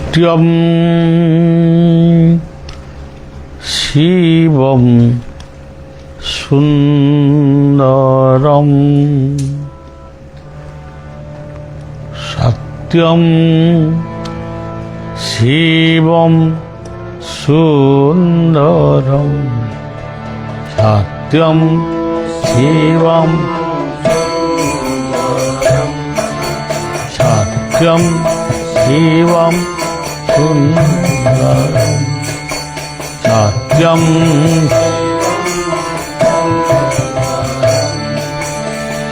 सत्यं शिवं सुन्दरं सत्यं शिवं सुन्दरं सत्यं शिवं सत्यं शिवं सुन्दरं सत्यं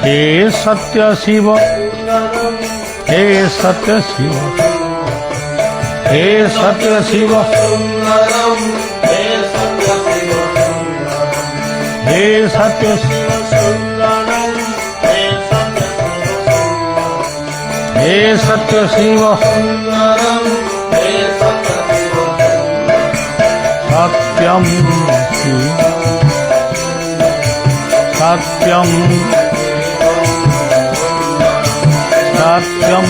हे सत्य शिव हे सत्य शिव हे सत्य शिव हे सत्य शिव हे सत्य शिव सत्यं सत्यं सत्यं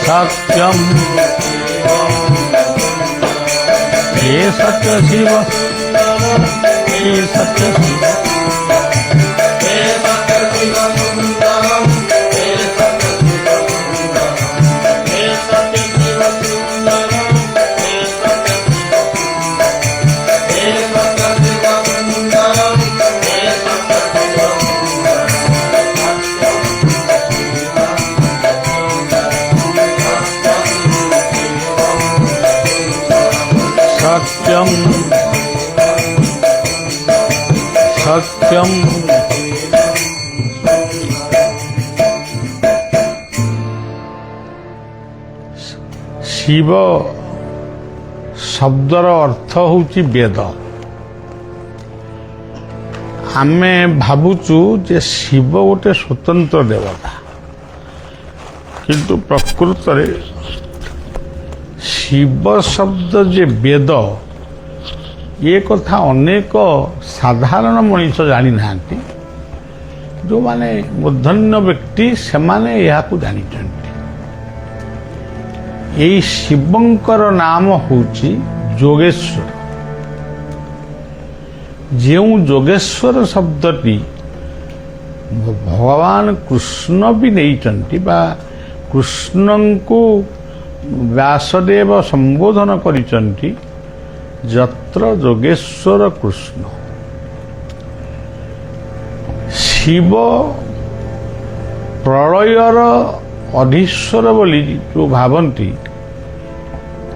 सत्यं हे सत्य शिव हे सत्य शिव सत्यं सत्यं शिव शब्दर अर्थ होची वेद। आमे भावुचु जे शिव गोटे स्वतंत्र देवता, किंतु प्रकृत रे शिव शब्द जे वेद ये कथा अनेक साधारण मनीष जानी नांती। जो माने मूर्धन्य व्यक्ति से माने यह को जानी चंती। यही शिवंकर नाम होची जोगेश्वर। जो जोगेश्वर शब्दटी भगवान कृष्ण भी नहीं चंती बा कृष्ण को व्यासदेव संबोधन करिचंती यत्र जोगेश्वर कृष्ण। शिव प्रलयर अधीश्वर बोली जो भावंती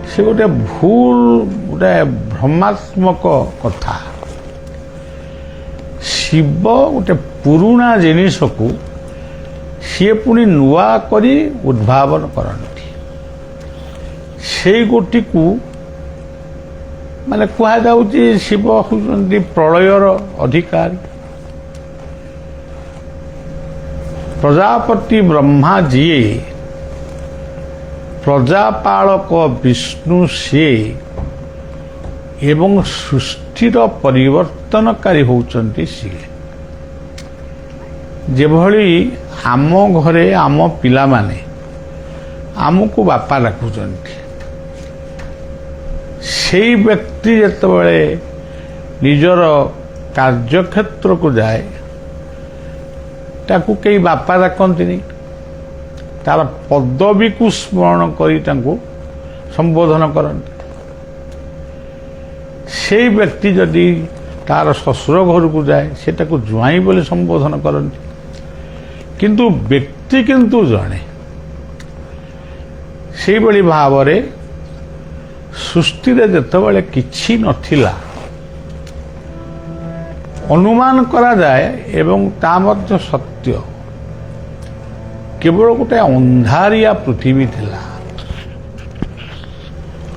से गोटे भूल गोटे भ्रमात्मक कथा। शिव गोटे पुराणा जिनिस को सी पुणी नुआ करी उद्भावन करती। से गोटी को माने कहा जाउची शिव होती प्रलयर अधिकारी। प्रजापति ब्रह्मा जी प्रजापालक विष्णु से एवं सृष्टिर परिवर्तनकारी होचंती सी। जेभली आम घरे आम पिला माने आमको बापा डाकुचंती, से व्यक्ति जितेबाला निजर कार्यक्षेत्र को जाए ताकू कई बापा डाकती, तार पदवी को स्मरण करी संबोधन करते। से व्यक्ति जदि तार ससुर घर को जाए से जुआई बोले संबोधन करते, किंतु व्यक्ति किंतु जड़े। से भली भाव रे सृष्टि रे जेतेबाला किछि नथिला अनुमान करा जाए एवं ता मध्य सत्य। केवल गोटे अंधारिया पृथ्वी थिला,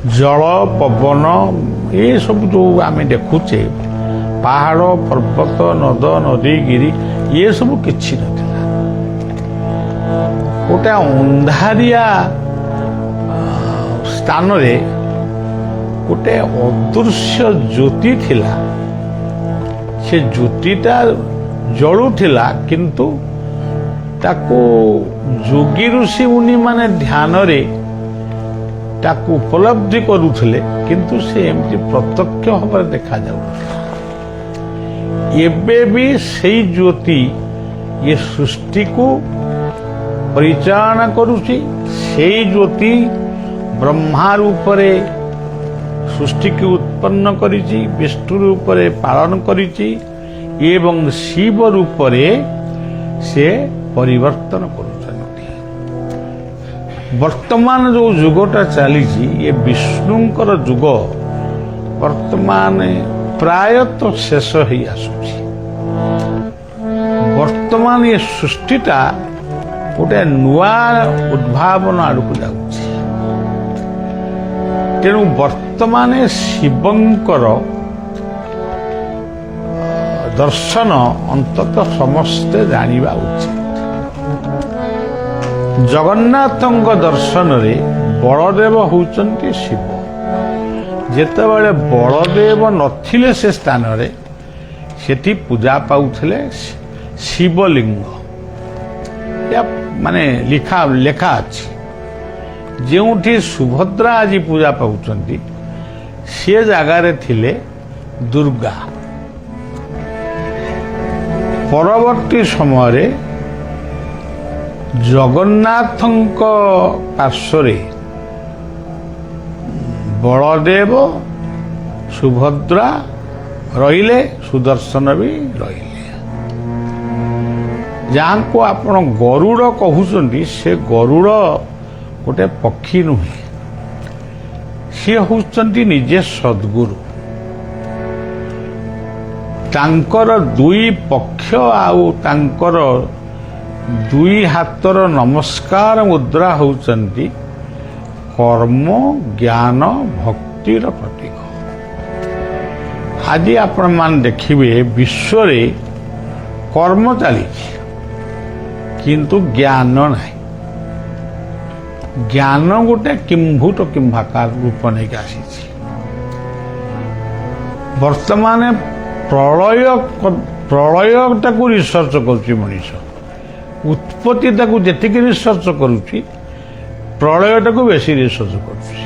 जल पवन ये सब जो आमे देखुचे पहाड़ पर्वत नद नदी गिरी ये सब किछि नथिला। गोटे अंधारिया स्थान रे गोटे अदृश्य ज्योति थिला। से ज्योतिटा जलुला किंतु ତାକୁ ଯୋଗୀ ଋଷି ମୁନି ମାନେ ଧ୍ୟାନରେ ତାକୁ ଉପଲବ୍ଧି କରୁଥିଲେ, କିନ୍ତୁ ସେ ଏମିତି ପ୍ରତ୍ୟକ୍ଷ ଭାବରେ ଦେଖାଯାଉଥିଲା। ଏବେ ବି ସେଇ ଜ୍ୟୋତି ଏ ସୃଷ୍ଟିକୁ ପରିଚାଳନା କରୁଛି। ସେଇ ଜ୍ୟୋତି ବ୍ରହ୍ମା ରୂପରେ ସୃଷ୍ଟିକୁ ଉତ୍ପନ୍ନ କରିଛି, ବିଷ୍ଣୁ ରୂପରେ ପାଳନ କରିଛି ଏବଂ ଶିବ ରୂପରେ ସେ ପରିବର୍ତ୍ତନ କରୁଛନ୍ତି। ବର୍ତ୍ତମାନ ଯେଉଁ ଯୁଗଟା ଚାଲିଛି, ଏ ବିଷ୍ଣୁଙ୍କର ଯୁଗ ବର୍ତ୍ତମାନ ପ୍ରାୟତଃ ଶେଷ ହେଇ ଆସୁଛି। ବର୍ତ୍ତମାନ ଏ ସୃଷ୍ଟିଟା ଗୋଟେ ନୂଆ ଉଦ୍ଭାବନ ଆଡ଼କୁ ଯାଉଛି। ତେଣୁ ବର୍ତ୍ତମାନ ଶିବଙ୍କର ଦର୍ଶନ ଅନ୍ତତଃ ସମସ୍ତେ ଜାଣିବା ଉଚିତ। ଜଗନ୍ନାଥଙ୍କ ଦର୍ଶନରେ ବଳଦେବ ହେଉଛନ୍ତି ଶିବ। ଯେତେବେଳେ ବଳଦେବ ନଥିଲେ ସେ ସ୍ଥାନରେ, ସେଠି ପୂଜା ପାଉଥିଲେ ଶିବଲିଙ୍ଗ। ମାନେ ଲେଖା ଅଛି, ଯେଉଁଠି ସୁଭଦ୍ରା ଆଜି ପୂଜା ପାଉଛନ୍ତି ସେ ଜାଗାରେ ଥିଲେ ଦୁର୍ଗା। ପରବର୍ତ୍ତୀ ସମୟରେ ଜଗନ୍ନାଥଙ୍କ ପାର୍ଶ୍ୱରେ ବଳଦେବ, ସୁଭଦ୍ରା ରହିଲେ, ସୁଦର୍ଶନ ବି ରହିଲେ। ଯାହାଙ୍କୁ ଆପଣ ଗରୁଡ଼ କହୁଛନ୍ତି, ସେ ଗରୁଡ଼ ଗୋଟେ ପକ୍ଷୀ ନୁହେଁ, ସିଏ ହେଉଛନ୍ତି ନିଜେ ସଦ୍ଗୁରୁ। ତାଙ୍କର ଦୁଇ ପକ୍ଷ ଆଉ ତାଙ୍କର ଦୁଇ ହାତର ନମସ୍କାର ମୁଦ୍ରା ହେଉଛନ୍ତି କର୍ମ, ଜ୍ଞାନ, ଭକ୍ତିର ପ୍ରତୀକ। ଆଜି ଆପଣମାନେ ଦେଖିବେ ବିଶ୍ୱରେ କର୍ମ ଚାଲିଛି, କିନ୍ତୁ ଜ୍ଞାନ ନାହିଁ। ଜ୍ଞାନ ଗୋଟେ କିମ୍ଭୂତ କିମ୍ଭାକାର ରୂପ ନେଇକି ଆସିଛି। ବର୍ତ୍ତମାନ ପ୍ରଳୟଟାକୁ ରିସର୍ଚ୍ଚ କରୁଛି ମଣିଷ। ଉତ୍ପତ୍ତିଟାକୁ ଯେତିକି ରିସର୍ଚ୍ଚ କରୁଛି, ପ୍ରଳୟଟାକୁ ବେଶୀ ରିସର୍ଚ୍ଚ କରୁଛି।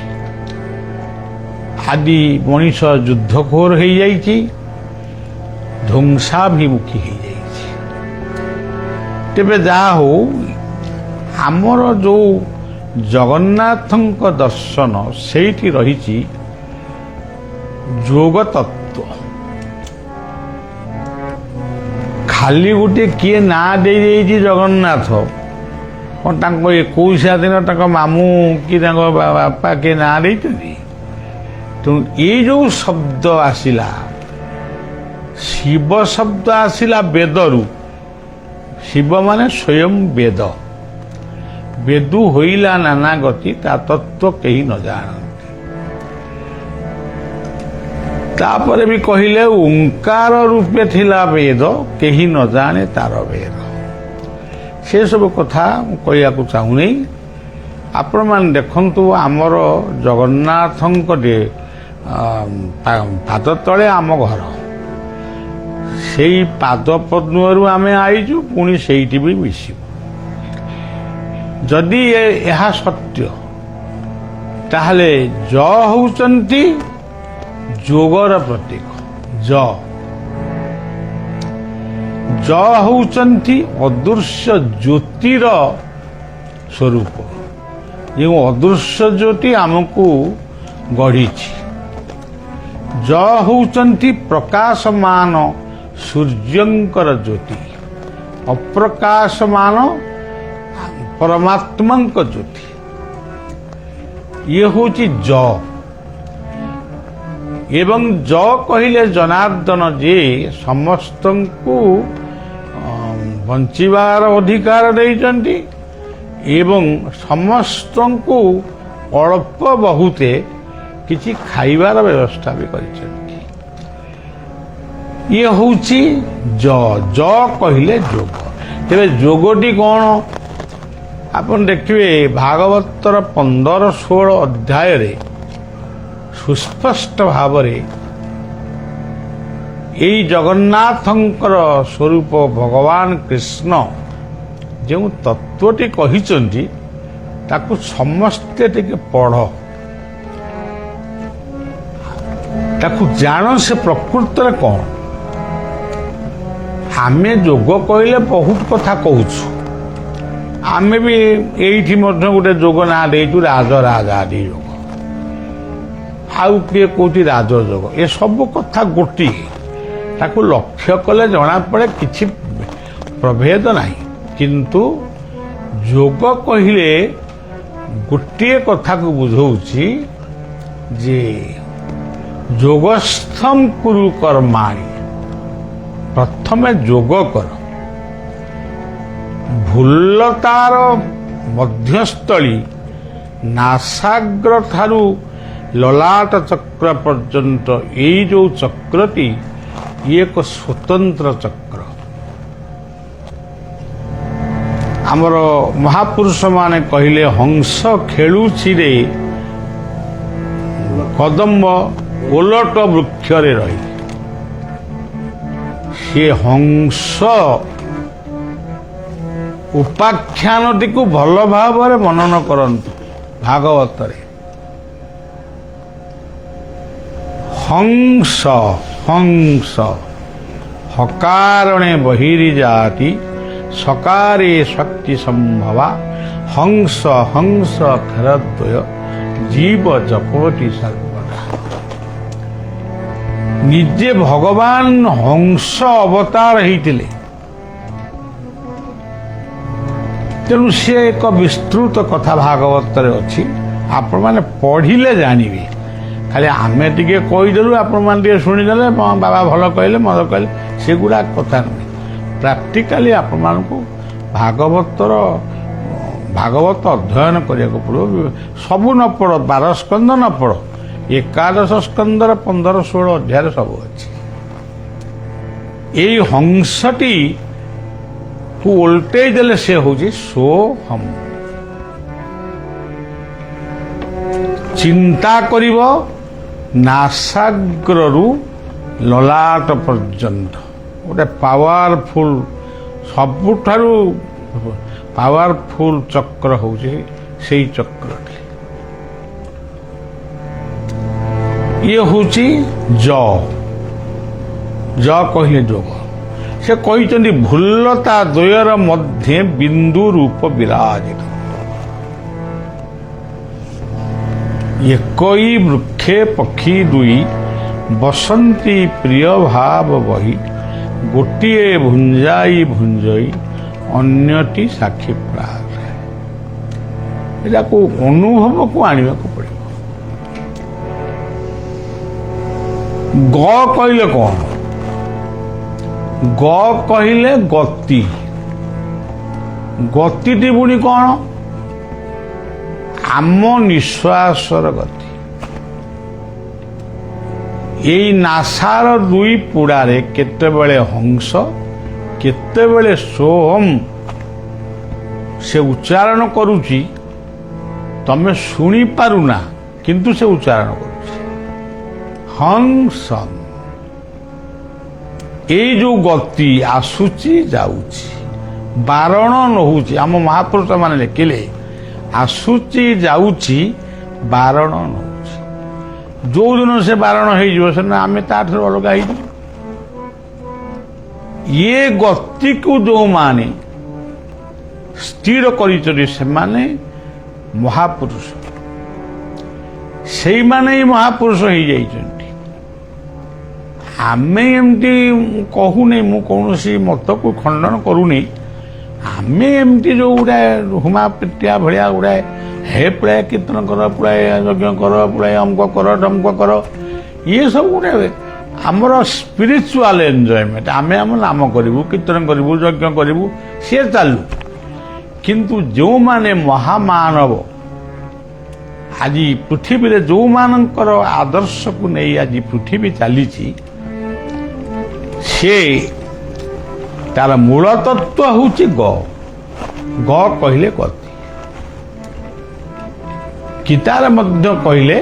ଆଜି ମଣିଷ ଯୁଦ୍ଧଖୋର ହେଇଯାଇଛି, ଧ୍ୱଂସାଭିମୁଖୀ ହେଇଯାଇଛି। ତେବେ ଯାହା ହଉ, ଆମର ଯେଉଁ ଜଗନ୍ନାଥଙ୍କ ଦର୍ଶନ, ସେଇଠି ରହିଛି ଯୋଗ ତତ୍ତ୍ୱ। ଖାଲି ଗୋଟେ କିଏ ନାଁ ଦେଇଯାଇଛି ଜଗନ୍ନାଥ, କ'ଣ ତାଙ୍କ 21 ଦିନ ତାଙ୍କ ମାମୁଁ କି ତାଙ୍କ ବାପା କିଏ ନାଁ ଦେଇଛନ୍ତି? ତେଣୁ ଏଇ ଯେଉଁ ଶବ୍ଦ ଆସିଲା, ଶିବ ଶବ୍ଦ ଆସିଲା ବେଦରୁ। ଶିବ ମାନେ ସ୍ୱୟଂ ବେଦ। ବେଦୁ ହୋଇଲା ନାନା ଗତି, ତା ତତ୍ତ୍ୱ କେହି ନ ଜାଣନ୍ତି। ତାପରେ ବି କହିଲେ ଓଙ୍କାର ରୂପେ ଥିଲା ବେଦ, କେହି ନ ଜାଣେ ତାର ବେଦ। ସେସବୁ କଥା ମୁଁ କହିବାକୁ ଚାହୁଁନି। ଆପଣମାନେ ଦେଖନ୍ତୁ, ଆମର ଜଗନ୍ନାଥଙ୍କ ପାଦ ତଳେ ଆମ ଘର। ସେଇ ପାଦ ପଦ୍ମରୁ ଆମେ ଆଇଛୁ, ପୁଣି ସେଇଠି ବି ମିଶିବୁ। ଯଦି ଏହା ସତ୍ୟ, ତାହେଲେ ଜ ହେଉଛନ୍ତି ଯୋଗର ପ୍ରତୀକ। ଜ ହେଉଛନ୍ତି ଅଦୃଶ୍ୟ ଜ୍ୟୋତିର ସ୍ୱରୂପ। ଯେଉଁ ଅଦୃଶ୍ୟ ଜ୍ୟୋତି ଆମକୁ ଗଢ଼ିଛି। ଜ ହେଉଛନ୍ତି ପ୍ରକାଶମାନ ସୂର୍ଯ୍ୟଙ୍କର ଜ୍ୟୋତି, ଅପ୍ରକାଶମାନ ପରମାତ୍ମାଙ୍କ ଜ୍ୟୋତି। ଇଏ ହେଉଛି ଜ। ଏବଂ ଜ କହିଲେ ଜନାର୍ଦ୍ଦନ ଯେ ସମସ୍ତଙ୍କୁ ବଞ୍ଚିବାର ଅଧିକାର ଦେଇଛନ୍ତି ଏବଂ ସମସ୍ତଙ୍କୁ ଅଳ୍ପ ବହୁତେ କିଛି ଖାଇବାର ବ୍ୟବସ୍ଥା ବି କରିଛନ୍ତି। ଇଏ ହେଉଛି ଜ। ଜ କହିଲେ ଯୋଗ। ତେବେ ଯୋଗଟି କ'ଣ? ଆପଣ ଦେଖିବେ ଭାଗବତର 15-16 ଅଧ୍ୟାୟରେ ସୁସ୍ପଷ୍ଟ ଭାବରେ ଏଇ ଜଗନ୍ନାଥଙ୍କର ସ୍ୱରୂପ ଭଗବାନ କୃଷ୍ଣ ଯେଉଁ ତତ୍ତ୍ୱଟି କହିଛନ୍ତି ତାକୁ ସମସ୍ତେ ଟିକେ ପଢ଼, ତାକୁ ଜାଣ ସେ ପ୍ରକୃତରେ କ'ଣ। ଆମେ ଯୋଗ କହିଲେ ବହୁତ କଥା କହୁଛୁ, ଆମେ ବି ଏଇଠି ମଧ୍ୟ ଗୋଟେ ଯୋଗ ନାଁ ଦେଇଛୁ ରାଜରାଜାଦି ଯୋଗ, ଆଉ କିଏ କହୁଛି ରାଜଯୋଗ। ଏସବୁ କଥା ଗୋଟିଏ, ତାକୁ ଲକ୍ଷ୍ୟ କଲେ ଜଣାପଡ଼େ କିଛି ପ୍ରଭେଦ ନାହିଁ। କିନ୍ତୁ ଯୋଗ କହିଲେ ଗୋଟିଏ କଥାକୁ ବୁଝଉଛି ଯେ ଯୋଗସ୍ଥମ କୁରୁ କର୍ମାଣି, ପ୍ରଥମେ ଯୋଗ କର। ଭୁଲତାର ମଧ୍ୟସ୍ଥଳୀ ନାସାଗ୍ର ଠାରୁ ଲଲାଟ ଚକ୍ର ପର୍ଯ୍ୟନ୍ତ ଏଇ ଯେଉଁ ଚକ୍ରଟି ଇଏ ଏକ ସ୍ୱତନ୍ତ୍ର ଚକ୍ର। ଆମର ମହାପୁରୁଷମାନେ କହିଲେ ହଂସ ଖେଳୁଛିରେ କଦମ୍ବ ଓଲଟ ବୃକ୍ଷରେ ରହି। ସେ ହଂସ ଉପାଖ୍ୟାନଟିକୁ ଭଲ ଭାବରେ ମନନ କରନ୍ତୁ। ଭାଗବତରେ ହଂସ ହଂସ ହକାରଣେ ବହିର୍ଯାତି ସକାରେ ଶକ୍ତି ସମ୍ଭବା ହଂସ ହଂସ ଅକ୍ଷରଦ୍ୱୟ ଜୀବ ଜପତି ସର୍ବଦା। ନିଜେ ଭଗବାନ ହଂସ ଅବତାର ହେଇଥିଲେ, ତେଣୁ ସେ ଏକ ବିସ୍ତୃତ କଥା ଭାଗବତରେ ଅଛି, ଆପଣମାନେ ପଢ଼ିଲେ ଜାଣିବେ। ଖାଲି ଆମେ ଟିକେ କହିଦେଲୁ, ଆପଣମାନେ ଟିକେ ଶୁଣିଦେଲେ, ବାବା ଭଲ କହିଲେ ମନ୍ଦ କହିଲେ, ସେଗୁଡ଼ା କଥା ନୁହେଁ। ପ୍ରାକ୍ଟିକାଲି ଆପଣମାନଙ୍କୁ ଭାଗବତ ଅଧ୍ୟୟନ କରିବାକୁ ପଡ଼ିବ। ସବୁ ନ ପଢ଼, 12 ସ୍କନ୍ଧ ନ ପଢ଼, 11 ସ୍କନ୍ଧର 15-16 ଅଧ୍ୟାୟରେ ସବୁ ଅଛି। ଏଇ ହଂସଟି କୁ ଓଲଟେଇ ଦେଲେ ସେ ହଉଛି ସୋହମ୍। ଚିନ୍ତା କରିବ ନାସାଗ୍ରରୁ ଲଲାଟ ପର୍ଯ୍ୟନ୍ତ। ଗୋଟେ ପାୱାରଫୁଲ, ସବୁଠାରୁ ପାୱାରଫୁଲ ଚକ୍ର ହଉଛି ସେଇ ଚକ୍ରଟି। ଇଏ ହଉଛି ଜ କହିଲେ ଯୋଗ। ସେ କହିଛନ୍ତି ଭୁଲତା ଦ୍ୱୟର ମଧ୍ୟରେ ବିନ୍ଦୁ ରୂପ ବିରାଜିତ। ଏକଇ ବୃକ୍ଷେ ପକ୍ଷୀ ଦୁଇ ବସନ୍ତି ପ୍ରିୟ ଭାବ ବହି ଗୋଟିଏ ଭୁଞ୍ଜାଇ ଭୁଞ୍ଜଇ ଅନ୍ୟଟି ସାକ୍ଷୀ ପ୍ରାୟ। ଏଟାକୁ ଅନୁଭବକୁ ଆଣିବାକୁ ପଡ଼ିବ। ଗ କହିଲେ କ'ଣ? ଗ କହିଲେ ଗତି। ଗତିଟି ପୁଣି କ'ଣ? ଆମ ନିଶ୍ୱାସର ଗତି। ଏଇ ନାସାର ଦୁଇ ପୁଡ଼ାରେ କେତେବେଳେ ହଂସ, କେତେବେଳେ ସୋହମ୍ ସେ ଉଚ୍ଚାରଣ କରୁଛି, ତମେ ଶୁଣିପାରୁନା, କିନ୍ତୁ ସେ ଉଚ୍ଚାରଣ କରୁଛି ହଂସ। ଏଇ ଯୋଉ ଗତି ଆସୁଛି ଯାଉଛି, ବାରଣ ନହୁଛି। ଆମ ମହାପୁରୁଷ ମାନେ ଲେଖିଲେ ଆସୁଛି ଯାଉଛି, ବାରଣ ନହୁଛି। ଯୋଉଦିନ ସେ ବାରଣ ହେଇଯିବ, ସେଦିନ ଆମେ ତାଠାରୁ ଅଲଗା ହେଇଯିବ। ଇଏ ଗତିକୁ ଯୋଉମାନେ ସ୍ଥିର କରିଛନ୍ତି ସେମାନେ ମହାପୁରୁଷ। ସେଇମାନେ ହିଁ ମହାପୁରୁଷ ହେଇଯାଇଛନ୍ତି। ଆମେ ଏମିତି କହୁନି, ମୁଁ କୌଣସି ମତକୁ ଖଣ୍ଡନ କରୁନି। ଆମେ ଏମିତି ଯେଉଁ ଗୁଡ଼ାଏ ହୁମା ପିଟିଆ ଭଳିଆ ଗୁଡ଼ାଏ ହେ ପୁଳାଏ କୀର୍ତ୍ତନ କର, ପୁଳାଏ ଯଜ୍ଞ କର, ପୁଳାଏ ଅମକ କର, ଡମକ କର, ଇଏ ସବୁ ଗୁଡ଼ାଏ ଆମର ସ୍ପିରିଚୁଆଲ ଏନ୍ଜୟମେଣ୍ଟ। ଆମେ ଆମ ନାମ କରିବୁ, କୀର୍ତ୍ତନ କରିବୁ, ଯଜ୍ଞ କରିବୁ, ସିଏ ଚାଲୁ। କିନ୍ତୁ ଯେଉଁମାନେ ମହାମାନବ ଆଜି ପୃଥିବୀରେ ଯେଉଁମାନଙ୍କର ଆଦର୍ଶକୁ ନେଇ ଆଜି ପୃଥିବୀ ଚାଲିଛି, ସେ ତାର ମୂଳ ତତ୍ତ୍ୱ ହେଉଛି ଗ। ଗ କହିଲେ ଗତି। ଗୀତାରେ ମଧ୍ୟ କହିଲେ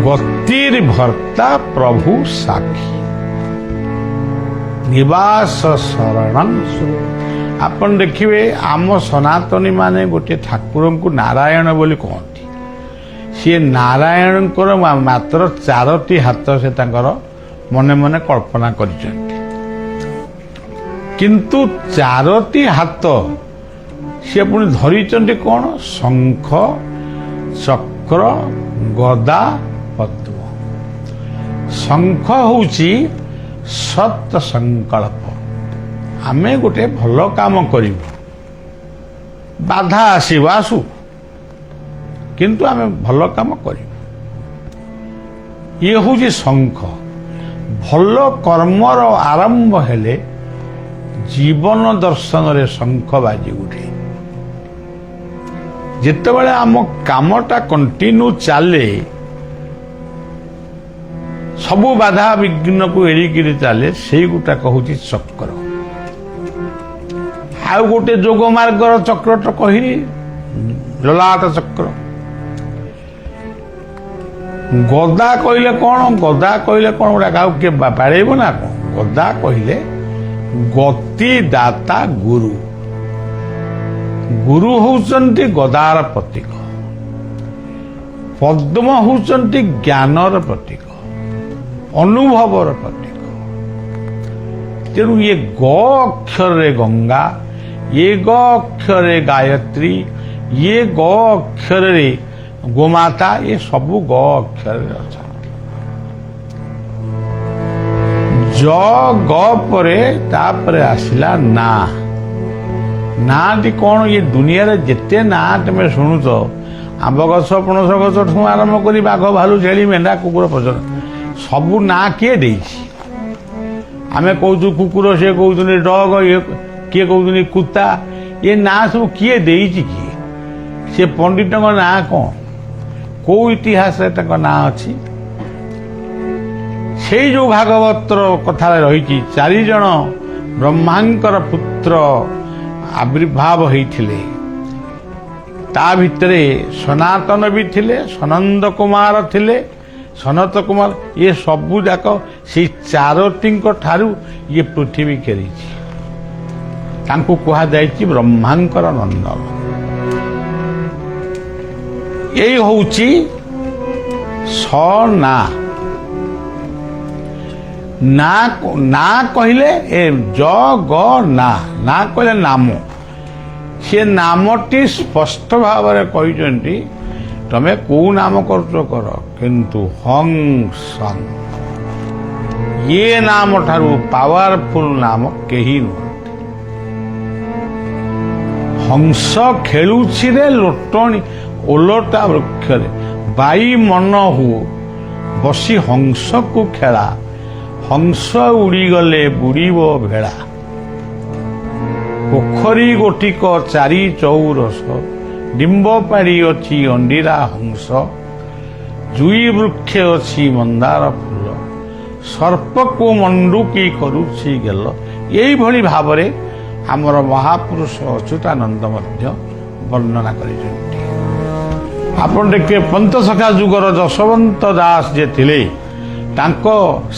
ଗତିର ଭର୍ତ୍ତା ପ୍ରଭୁ ସାକ୍ଷୀ ନିବାସ ଶରଣ ଆପଣ ଦେଖିବେ ଆମ ସନାତନୀ ମାନେ ଗୋଟିଏ ଠାକୁରଙ୍କୁ ନାରାୟଣ ବୋଲି କହନ୍ତି। ସିଏ ନାରାୟଣଙ୍କର ମାତ୍ର 4ଟି ହାତ ସେ ତାଙ୍କର ମନେ ମନେ କଳ୍ପନା କରିଛନ୍ତି। କିନ୍ତୁ 4ଟି ହାତ ସିଏ ପୁଣି ଧରିଛନ୍ତି କ'ଣ? ଶଙ୍ଖ, ଚକ୍ର, ଗଦା, ପଦ୍ମ। ଶଙ୍ଖ ହେଉଛି ସତ୍ ସଂକଳ୍ପ। ଆମେ ଗୋଟେ ଭଲ କାମ କରିବୁ, ବାଧା ଆସିବ ଆସୁ, କିନ୍ତୁ ଆମେ ଭଲ କାମ କରିବୁ। ଇଏ ହେଉଛି ଶଙ୍ଖ। ଭଲ କର୍ମର ଆରମ୍ଭ ହେଲେ ଜୀବନ ଦର୍ଶନରେ ଶଙ୍ଖ ବାଜି ଉଠେ। ଯେତେବେଳେ ଆମ କାମଟା କଣ୍ଟିନ୍ୟୁ ଚାଲେ, ସବୁ ବାଧା ବିଘ୍ନକୁ ଏଡ଼ିକିରି ଚାଲେ, ସେଇଗୁଟାକ ହେଉଛି ଚକ୍ର। ଆଉ ଗୋଟେ ଯୋଗ ମାର୍ଗର ଚକ୍ରଟା କହିଲି, ଲଲାଟ ଚକ୍ର। ଗଦା କହିଲେ କ'ଣ? ଗଦା କହିଲେ କ'ଣ? ଗୋଟେ କାହାକୁ କିଏ ବାଡ଼େଇବ ନା କ'ଣ? ଗଦା କହିଲେ ଗତିଦାତା ଗୁରୁ। ଗୁରୁ ହେଉଛନ୍ତି ଗଦାର ପ୍ରତୀକ। ପଦ୍ମ ହେଉଛନ୍ତି ଜ୍ଞାନର ପ୍ରତୀକ, ଅନୁଭବର ପ୍ରତୀକ। ତେଣୁ ଇଏ ଗ ଅକ୍ଷରରେ ଗଙ୍ଗା, ଇଏ ଗ ଅକ୍ଷରରେ ଗାୟତ୍ରୀ, ଇଏ ଗ ଅକ୍ଷରରେ ଗୋମାତା, ଏ ସବୁ ଗ ଅକ୍ଷରରେ ଅଛନ୍ତି। ଜ ଗ ପରେ ତାପରେ ଆସିଲା ନା। ନାଁଟି କ'ଣ? ଇଏ ଦୁନିଆରେ ଯେତେ ନାଁ ତମେ ଶୁଣୁଛ, ଆମ୍ବ ଗଛ, ପଣସ ଗଛଠୁ ଆରମ୍ଭ କରି ବାଘ, ଭାଲୁ, ଛେଳି, ମେଣ୍ଢା, କୁକୁର ପର୍ଯ୍ୟନ୍ତ ସବୁ ନାଁ କିଏ ଦେଇଛି? ଆମେ କହୁଛୁ କୁକୁର, ସିଏ କହୁଛନ୍ତି ଡଗ, ଇଏ କିଏ କହୁଛନ୍ତି କୁତା। ଏ ନାଁ ସବୁ କିଏ ଦେଇଛି? କିଏ? ସେ ପଣ୍ଡିତଙ୍କ ନାଁ କ'ଣ? କୋଉ ଇତିହାସରେ ତାଙ୍କ ନାଁ ଅଛି? ସେଇ ଯୋଉ ଭାଗବତର କଥାରେ ରହିଛି, 4 ଜଣ ବ୍ରହ୍ମାଙ୍କର ପୁତ୍ର ଆବିର୍ଭାବ ହେଇଥିଲେ। ତା ଭିତରେ ସନାତନ ବି ଥିଲେ, ସନନ୍ଦ କୁମାର ଥିଲେ, ସନତ କୁମାର। ଇଏ ସବୁ ଯାକ ସେଇ 4ଟିଙ୍କ ଠାରୁ ଇଏ ପୃଥିବୀ ଘେରିଛି। ତାଙ୍କୁ କୁହାଯାଇଛି ବ୍ରହ୍ମାଙ୍କର ନନ୍ଦନ। ଏଇ ହେଉଛି ନା। ନା କହିଲେ ଜ ଗ ନା। ନା କହିଲେ ନାମ। ସେ ନାମଟି ସ୍ପଷ୍ଟ ଭାବରେ କହିଛନ୍ତି, ତମେ କୋଉ ନାମ କରୁଛ କର, କିନ୍ତୁ ହଂସନ, ଇଏ ନାମ ଠାରୁ ପାୱାରଫୁଲ ନାମ କେହି ନୁହନ୍ତି। ହଂସ ଖେଳୁଛି ରେ ଲୋଟଣି ଓଲଟା ବୃକ୍ଷରେ, ବାଇ ମନ ହୁଅ ବସି ହଂସକୁ ଖେଳା, ହଂସ ଉଡ଼ିଗଲେ ବୁଡ଼ିବ ଭେଳା। ପୋଖରୀ ଗୋଟିକ 4 ଚଉରସ, ଡିମ୍ବ ପାଡ଼ି ଅଛି ଅଣ୍ଡିରା ହଂସ, ଜୁଇ ବୃକ୍ଷ ଅଛି ମନ୍ଦାର ଫୁଲ, ସର୍ପକୁ ମଣ୍ଡୁକି କରୁଛି ଗେଲ। ଏଇଭଳି ଭାବରେ ଆମର ମହାପୁରୁଷ ଅଚ୍ୟୁତାନନ୍ଦ ମଧ୍ୟ ବର୍ଣ୍ଣନା କରିଛନ୍ତି। ଆପଣ ଦେଖିବେ ପନ୍ତସଖା ଯୁଗର ଯଶୋବନ୍ତ ଦାସ ଯେ ଥିଲେ, ତାଙ୍କ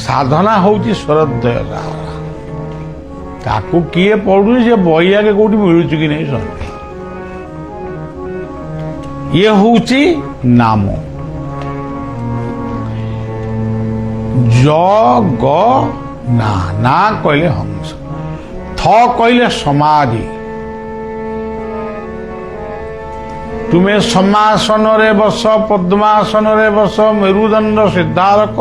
ସାଧନା ହେଉଛି ସ୍ୱରୋଦୟ ସାଧନା। ତାକୁ କିଏ ପଢୁଛି? ସେ ବହି ଆଗେ କୋଉଠି ମିଳୁଛି କି ନାହିଁ ସନ୍ଦେହ। ଇଏ ହେଉଛି ନାମ। ଜ ଗ ନା। ନା କହିଲେ ହଂସ। ଥ କହିଲେ ସମାଧି। ତୁମେ ସମାସନରେ ବସ, ପଦ୍ମାସନରେ ବସ, ମେରୁଦଣ୍ଡ ସିଦ୍ଧାରକ,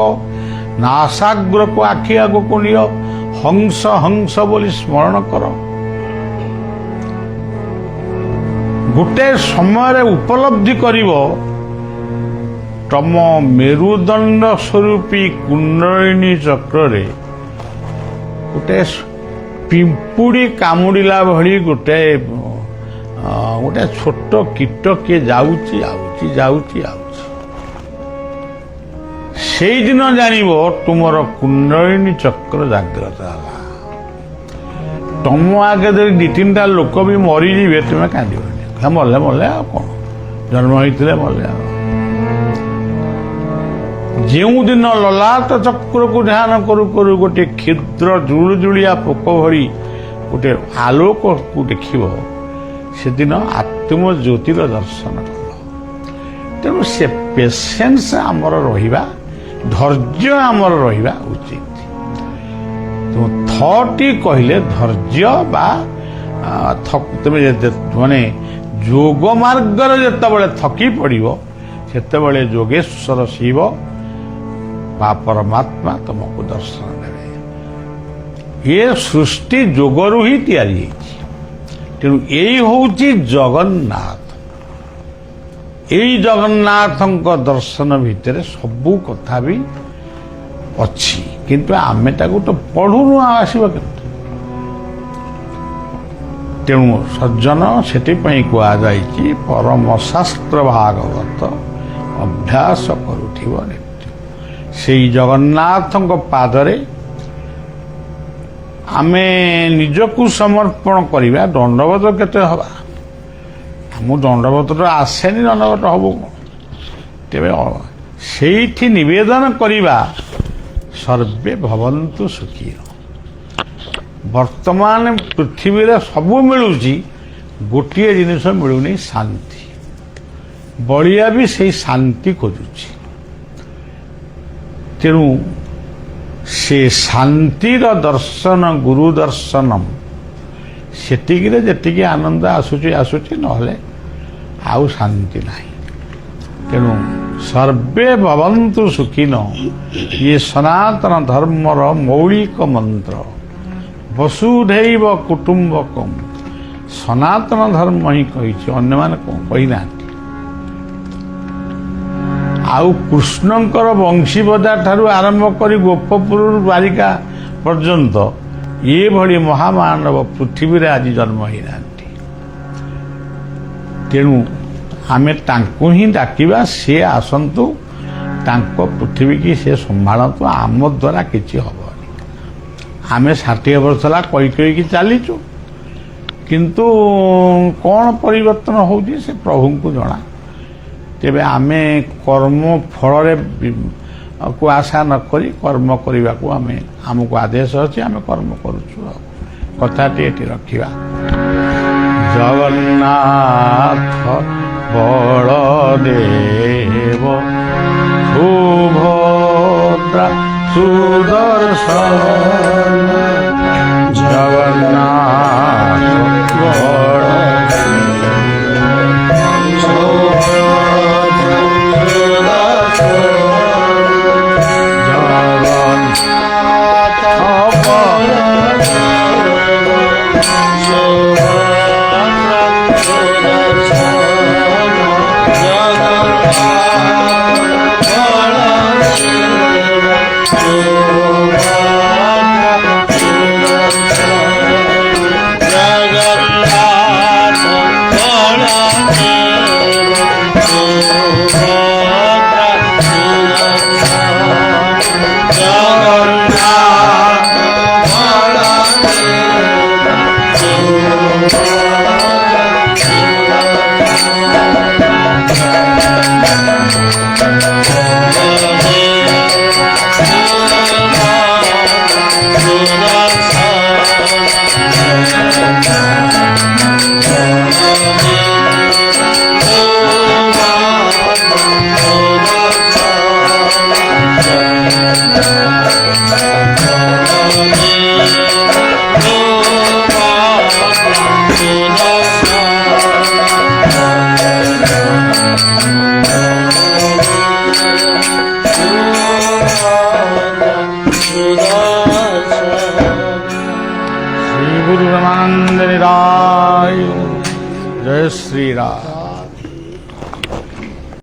ନାସାଗ୍ରକୁ ଆଖି ଆଗକୁ ନିଅ, ହଂସ ହଂସ ବୋଲି ସ୍ମରଣ କର। ଗୋଟେ ସମୟରେ ଉପଲବ୍ଧି କରିବ, ତମ ମେରୁଦଣ୍ଡ ସ୍ୱରୂପୀ କୁଣ୍ଡଳିନୀ ଚକ୍ରରେ ଗୋଟେ ପିମ୍ପୁଡ଼ି କାମୁଡ଼ିଲା ଭଳି ଗୋଟେ ଛୋଟ କୀଟ କିଏ ଯାଉଛି ଆଉଛି ଯାଉଛି ଆଉଛି। ସେଇଦିନ ଜାଣିବ ତୁମର କୁଣ୍ଡଳିନୀ ଚକ୍ର ଜାଗ୍ରତ ହେଲା। ତମ ଆଗରେ 2-3ଟା ଲୋକ ବି ମରିଯିବେ, ତୁମେ କାନ୍ଦିବନି। ମଲେ ମଲେ ଆଉ କ'ଣ, ଜନ୍ମ ହେଇଥିଲେ ମଲେ ଆଉ। ଯେଉଁଦିନ ଲଲାଟ ଚକ୍ରକୁ ଧ୍ୟାନ କରୁ କରୁ ଗୋଟିଏ କ୍ଷୁଦ୍ର ଜୁଳୁଜୁଳିଆ ପୋକ ଭଳି गोटे आलोक को देखिब सेदिन आत्मज्योतिर दर्शन कल तेणु से पेसेंस आमर रहिबा धैर्य आमर रहिबा उचित तो थटी कहले धैर्य बा तुम माने जोग मार्ग जिते थकी पड़ो सेतबे जोगेश्वर शिव बा परमात्मा तुमको दर्शन देवे ये सृष्टि जोगरु ही तैयारी तेणु यही हूँ जगन्नाथ यही जगन्नाथ दर्शन भितर सबू कथा भी अच्छी किंतु आमे ताकू तो पढ़ुनु आसब के तेणु सज्जन से कहुई परम शास्त्र भागवत अभ्यास करुथिब नित्य से जगन्नाथ पादरे आमे निजकू समर्पण करवा दंडवत केते हवा आम दंडवत तो आसेनी दंडवत हब तेरे से निवेदन करवा सर्वे भवन्तु सुखी वर्तमान पृथ्वी सबू मिलूँ गोटे जिनिस मिलूनी शांति बलिया भी से शांति खोजुची तेणु से शांतिर दर्शन गुरु दर्शनम सेतिकिरे जेतिकी आनंद आसुची नहले आउ शांति नहीं तेणु सर्वे भवन्तु सुखिन ये सनातन धर्मर मौलिक मंत्र वसुधैव कुटुंबकम सनातन धर्म ही कही अन्य मान कही ना आउ कृष्णंकर वंशीवदा ठारू आरंभ कर गोपपुर बारिका पर्यंत ये भली महामानव पृथ्वी रे आज जन्म ही ना तेणु आमे तांको ही डाकिबा से आसंतु तांको पृथ्वी की से संभालतु आम द्वारा किछि हबनी आमे 60 वर्ष ला कई कई चलीचु किंतु कौन परिवर्तन होउची से प्रभु को जଣା तेबे आमे कर्म फल को आशा न करी कर्म करने को आमे हमको आदेश अच्छे आमे कर्म करुचु कथाटी एटी रखिबा जगन्नाथ बलदेव सुभद्रा सुदर्शन जगन्नाथ जय श्री राम।